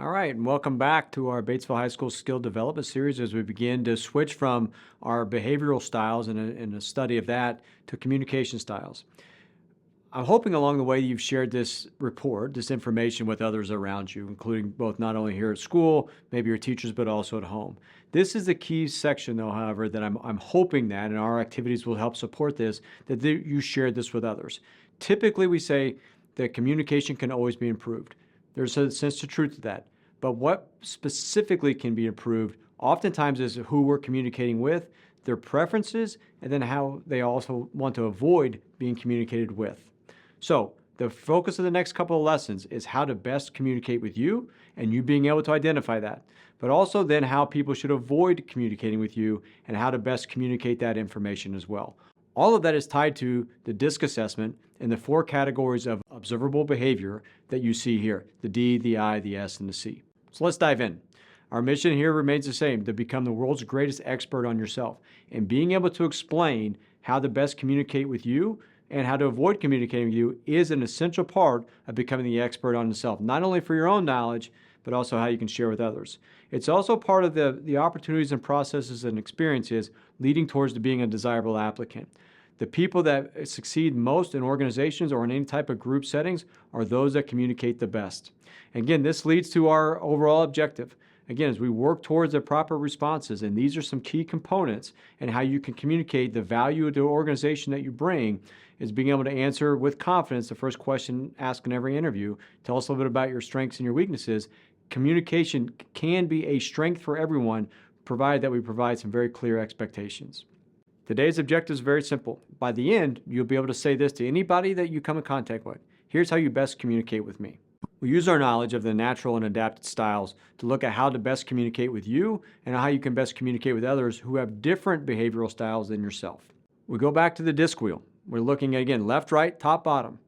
All right, and welcome back to our Batesville High School Skill Development Series as we begin to switch from our behavioral styles and a study of that to communication styles. I'm hoping along the way you've shared this report, this information with others around you, including both not only here at school, maybe your teachers, but also at home. This is the key section, though, however, that I'm hoping that, and our activities will help support this, that you shared this with others. Typically, we say that communication can always be improved. There's a sense of truth to that. But what specifically can be improved oftentimes is who we're communicating with, their preferences, and then how they also want to avoid being communicated with. So the focus of the next couple of lessons is how to best communicate with you and you being able to identify that, but also then how people should avoid communicating with you and how to best communicate that information as well. All of that is tied to the DISC assessment and the four categories of observable behavior that you see here, the D, the I, the S, and the C. So let's dive in. Our mission here remains the same, to become the world's greatest expert on yourself. And being able to explain how to best communicate with you and how to avoid communicating with you is an essential part of becoming the expert on yourself, not only for your own knowledge, but also how you can share with others. It's also part of the opportunities and processes and experiences leading towards to being a desirable applicant. The people that succeed most in organizations or in any type of group settings are those that communicate the best. Again, this leads to our overall objective. Again, as we work towards the proper responses, and these are some key components and how you can communicate the value of the organization that you bring, is being able to answer with confidence the first question asked in every interview. Tell us a little bit about your strengths and your weaknesses. Communication can be a strength for everyone, provided that we provide some very clear expectations. Today's objective is very simple. By the end, you'll be able to say this to anybody that you come in contact with. Here's how you best communicate with me. We use our knowledge of the natural and adapted styles to look at how to best communicate with you and how you can best communicate with others who have different behavioral styles than yourself. We go back to the disc wheel. We're looking at, again, left, right, top, bottom.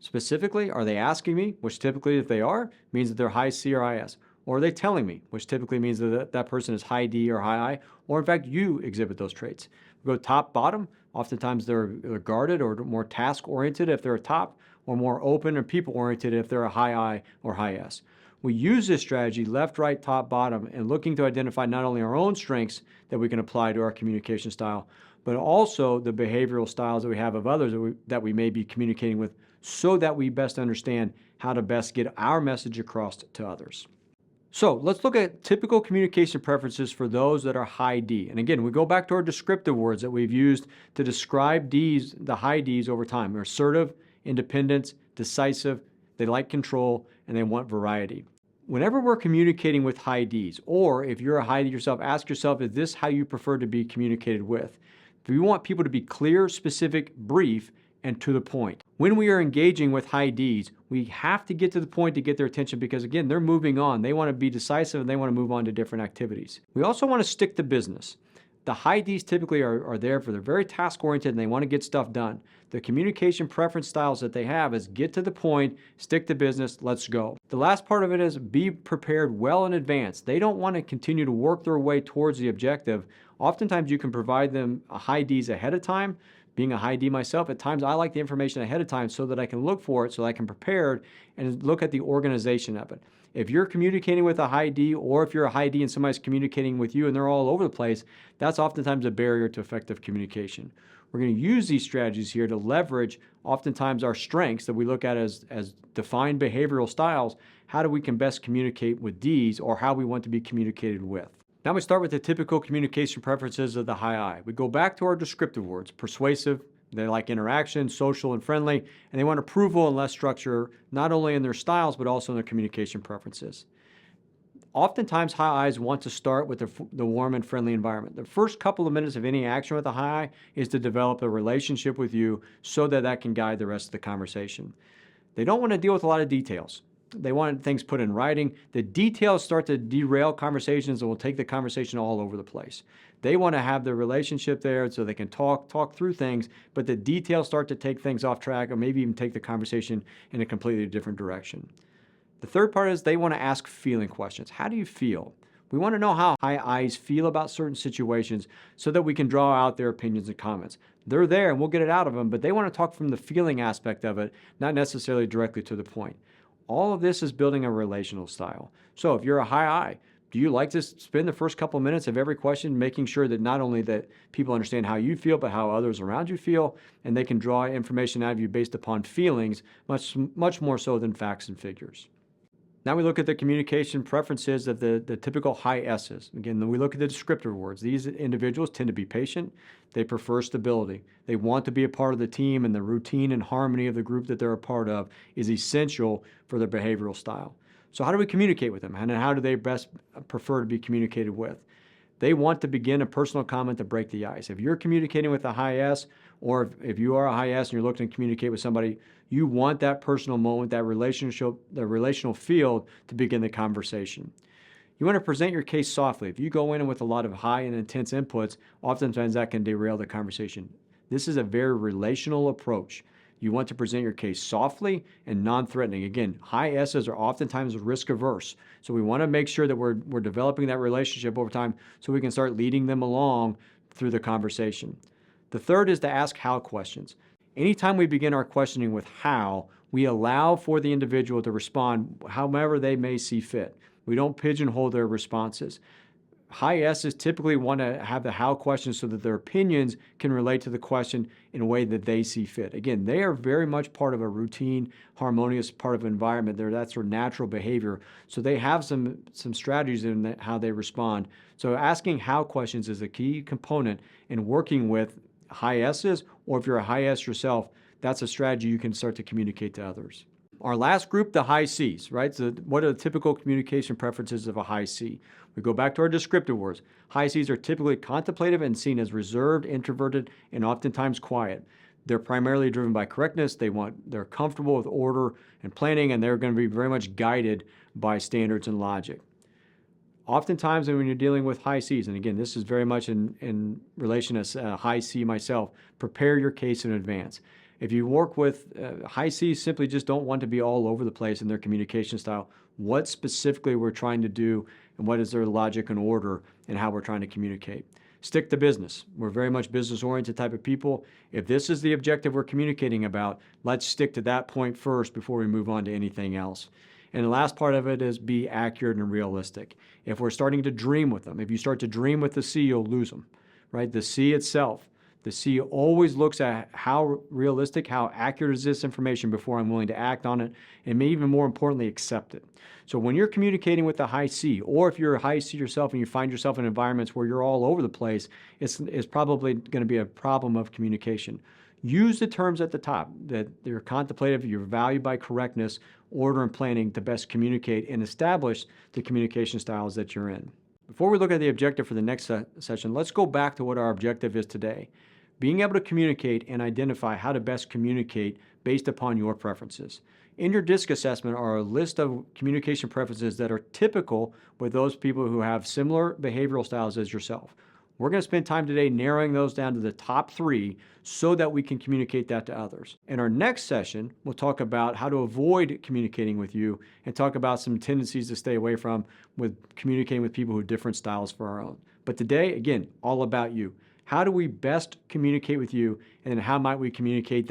Specifically, are they asking me, which typically if they are, means that they're high C or high S. Or are they telling me, which typically means that that person is high D or high I, or in fact, you exhibit those traits. We go top, bottom. Oftentimes they're guarded or more task-oriented if they're a top, or more open or people-oriented if they're a high I or high S. We use this strategy, left, right, top, bottom, and looking to identify not only our own strengths that we can apply to our communication style, but also the behavioral styles that we have of others that we may be communicating with, so that we best understand how to best get our message across to others. So let's look at typical communication preferences for those that are high D. And again, we go back to our descriptive words that we've used to describe Ds, the high Ds over time. They're assertive, independent, decisive, they like control, and they want variety. Whenever we're communicating with high Ds, or if you're a high D yourself, ask yourself, is this how you prefer to be communicated with? If you want people to be clear, specific, brief, and to the point. When we are engaging with high Ds, we have to get to the point to get their attention because, again, they're moving on. They want to be decisive and they want to move on to different activities. We also want to stick to business. The high Ds typically are there for they're very task-oriented and they want to get stuff done. The communication preference styles that they have is get to the point, stick to business, let's go. The last part of it is be prepared well in advance. They don't want to continue to work their way towards the objective. Oftentimes you can provide them a high Ds ahead of time. Being a high D myself, at times I like the information ahead of time so that I can look for it, so that I can prepare and look at the organization of it. If you're communicating with a high D, or if you're a high D and somebody's communicating with you and they're all over the place, that's oftentimes a barrier to effective communication. We're going to use these strategies here to leverage oftentimes our strengths that we look at as defined behavioral styles. How do we can best communicate with Ds, or how we want to be communicated with? Now we start with the typical communication preferences of the high I. We go back to our descriptive words: persuasive, they like interaction, social and friendly, and they want approval and less structure, not only in their styles, but also in their communication preferences. Oftentimes, high Is want to start with the warm and friendly environment. The first couple of minutes of any action with a high I is to develop a relationship with you so that that can guide the rest of the conversation. They don't want to deal with a lot of details. They want things put in writing. The details start to derail conversations and will take the conversation all over the place. They want to have the relationship there so they can talk through things, but the details start to take things off track or maybe even take the conversation in a completely different direction. The third part is they want to ask feeling questions. How do you feel? We want to know how high Is feel about certain situations so that we can draw out their opinions and comments. They're there and we'll get it out of them, but they want to talk from the feeling aspect of it, not necessarily directly to the point. All of this is building a relational style. So if you're a high I, do you like to spend the first couple minutes of every question making sure that not only that people understand how you feel, but how others around you feel, and they can draw information out of you based upon feelings, much more so than facts and figures. Now we look at the communication preferences of the typical high S's. Again, we look at the descriptive words. These individuals tend to be patient. They prefer stability. They want to be a part of the team, and the routine and harmony of the group that they're a part of is essential for their behavioral style. So how do we communicate with them, and how do they best prefer to be communicated with? They want to begin a personal comment to break the ice. If you're communicating with a high S, or if you are a high S and you're looking to communicate with somebody, you want that personal moment, that relationship, the relational field to begin the conversation. You want to present your case softly. If you go in with a lot of high and intense inputs, oftentimes that can derail the conversation. This is a very relational approach. You want to present your case softly and non-threatening. Again, high S's are oftentimes risk averse. So we want to make sure that we're developing that relationship over time so we can start leading them along through the conversation. The third is to ask how questions. Anytime we begin our questioning with how, we allow for the individual to respond however they may see fit. We don't pigeonhole their responses. High S's typically want to have the how questions so that their opinions can relate to the question in a way that they see fit. Again, they are very much part of a routine, harmonious part of an environment. That's their natural behavior. So they have some strategies in how they respond. So asking how questions is a key component in working with high S's, or if you're a high S yourself, that's a strategy you can start to communicate to others. Our last group, the high C's, right? So what are the typical communication preferences of a high C? We go back to our descriptive words. High C's are typically contemplative and seen as reserved, introverted, and oftentimes quiet. They're primarily driven by correctness. They're comfortable with order and planning, and they're going to be very much guided by standards and logic. Oftentimes when you're dealing with high C's, and again, this is very much in relation to high C myself, prepare your case in advance. If you work with high C's, simply just don't want to be all over the place in their communication style. What specifically we're trying to do, and what is their logic and order, and how we're trying to communicate. Stick to business. We're very much business-oriented type of people. If this is the objective we're communicating about, let's stick to that point first before we move on to anything else. And the last part of it is be accurate and realistic. If we're starting to dream with them, if you start to dream with the C, you'll lose them, right? The C itself. The C always looks at how realistic, how accurate is this information before I'm willing to act on it, and maybe even more importantly, accept it. So when you're communicating with a high C, or if you're a high C yourself and you find yourself in environments where you're all over the place, it's probably going to be a problem of communication. Use the terms at the top, that you're contemplative, you're valued by correctness, order, and planning to best communicate and establish the communication styles that you're in. Before we look at the objective for the next session, let's go back to what our objective is today. Being able to communicate and identify how to best communicate based upon your preferences. In your DISC assessment are a list of communication preferences that are typical with those people who have similar behavioral styles as yourself. We're going to spend time today narrowing those down to the top 3 so that we can communicate that to others. In our next session, we'll talk about how to avoid communicating with you and talk about some tendencies to stay away from with communicating with people who have different styles for our own. But today, again, all about you. How do we best communicate with you, and then how might we communicate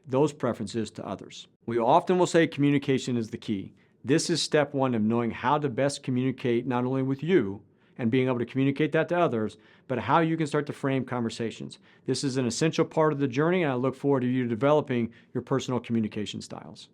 those preferences to others? We often will say communication is the key. This is step 1 of knowing how to best communicate not only with you and being able to communicate that to others, but how you can start to frame conversations. This is an essential part of the journey, and I look forward to you developing your personal communication styles.